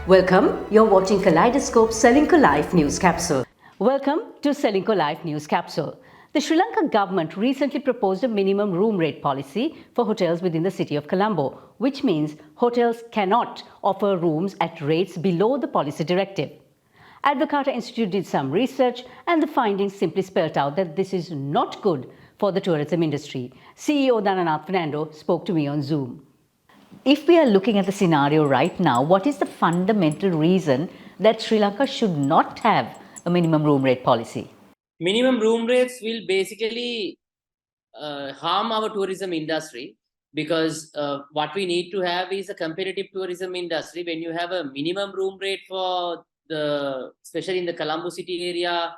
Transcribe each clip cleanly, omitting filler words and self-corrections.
Welcome, you're watching Kaleidoscope Ceylinco Live News Capsule. Welcome to Ceylinco Live News Capsule. The Sri Lanka government recently proposed a minimum room rate policy for hotels within the city of Colombo, which means hotels cannot offer rooms at rates below the policy directive. Advocata Institute did some research and the findings simply spelled out that this is not good for the tourism industry. CEO Dhananath Fernando spoke to me on Zoom. If we are looking at the scenario right now, what is the fundamental reason that Sri Lanka should not have a minimum room rate policy? Minimum room rates will basically harm our tourism industry, because what we need to have is a competitive tourism industry. When you have a minimum room rate for especially in the Colombo city area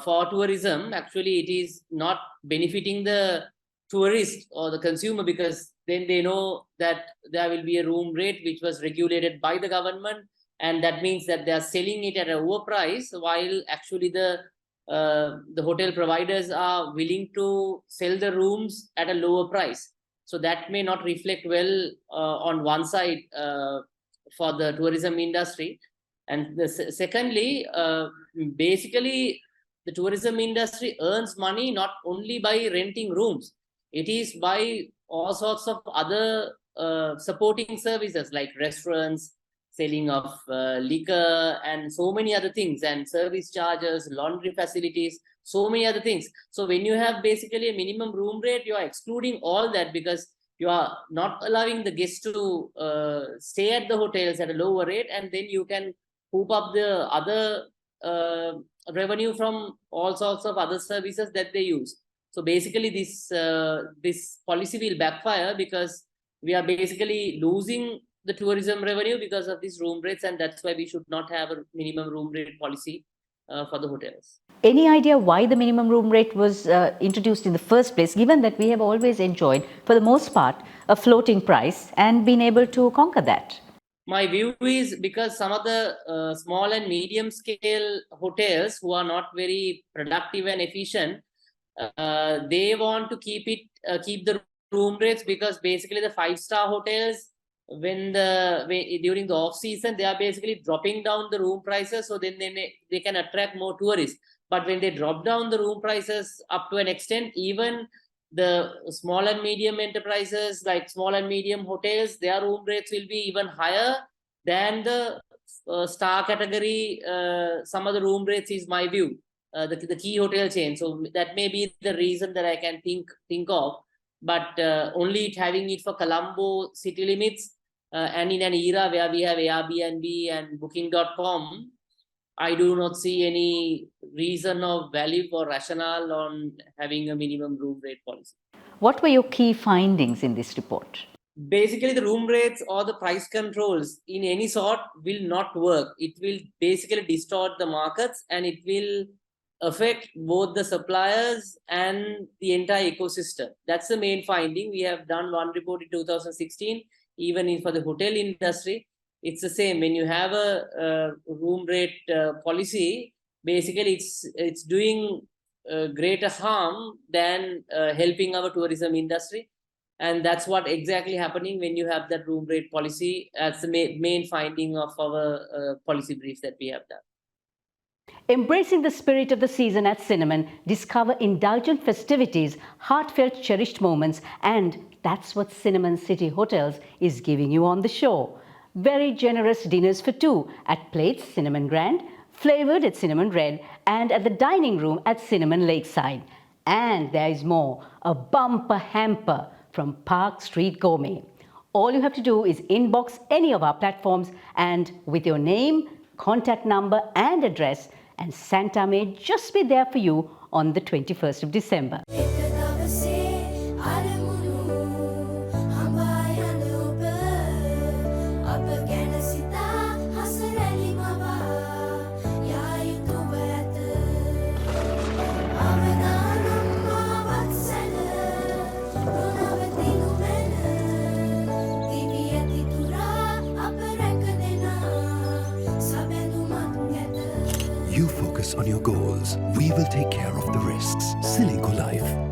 for tourism, actually it is not benefiting the tourist or the consumer, because then they know that there will be a room rate which was regulated by the government, and that means that they are selling it at a lower price, while actually the hotel providers are willing to sell the rooms at a lower price. So that may not reflect well on one side for the tourism industry. And secondly, basically the tourism industry earns money not only by renting rooms, it is by all sorts of other supporting services like restaurants, selling of liquor, and so many other things, and service charges, laundry facilities, so many other things. So when you have basically a minimum room rate, you are excluding all that, because you are not allowing the guests to stay at the hotels at a lower rate, and then you can hoop up the other revenue from all sorts of other services that they use. So basically this policy will backfire, because we are basically losing the tourism revenue because of these room rates, and that's why we should not have a minimum room rate policy for the hotels. Any idea why the minimum room rate was introduced in the first place, given that we have always enjoyed, for the most part, a floating price and been able to conquer that? My view is because some of the small and medium scale hotels who are not very productive and efficient, they want to keep the room rates, because basically the 5-star hotels, during the off season, they are basically dropping down the room prices, so then they can attract more tourists. But when they drop down the room prices up to an extent, even the small and medium enterprises, like small and medium hotels, their room rates will be even higher than the star category. Some of the room rates is my view, the key hotel chain. So that may be the reason that I can think of. But only having it for Colombo city limits and in an era where we have Airbnb and Booking.com, I do not see any reason or value or rationale on having a minimum room rate policy. What were your key findings in this report? Basically, the room rates or the price controls in any sort will not work. It will basically distort the markets, and it will affect both the suppliers and the entire ecosystem. That's the main finding. We have done one report in 2016, even for the hotel industry. It's the same. When you have a room rate policy, basically it's doing greater harm than helping our tourism industry. And that's what exactly happening when you have that room rate policy. That's the main finding of our policy briefs that we have done. Embracing the spirit of the season at Cinnamon, discover indulgent festivities, heartfelt cherished moments, and that's what Cinnamon City Hotels is giving you on the show. Very generous dinners for two at Plates Cinnamon Grand, flavored at Cinnamon Red, and at the dining room at Cinnamon Lakeside. And there is more, a bumper hamper from Park Street Gourmet. All you have to do is inbox any of our platforms, and with your name, contact number and address, and Santa may just be there for you on the 21st of December. You focus on your goals. We will take care of the risks. Ceylinco Life.